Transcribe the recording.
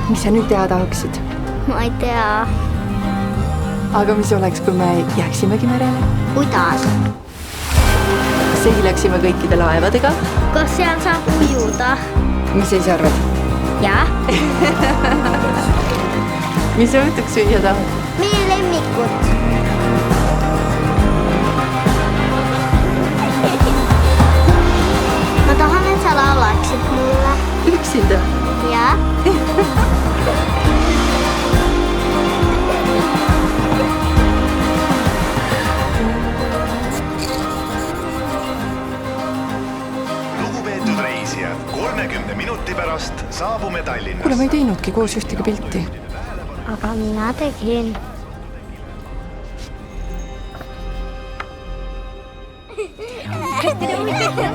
Mis sa nüüd teha tahaksid? Ma ei tea. Aga mis oleks, kui me jääksimegi merele? Kuidas? Seilaksime kõikide laevadega? Kas seal saab ujuda? Mis sa ise arvad? Jah. Mis sa õhtuks süüa tahad? Meie lemmikut. Ma tahan, et sa laulaksid mulle. Üksinda? Jah. Lugupeetud reisijad, 30 minuti pärast saabume Tallinnasse. Kuule, ma ei teinudki koos ühtegi pilti. Aga mina tegin. Kristina,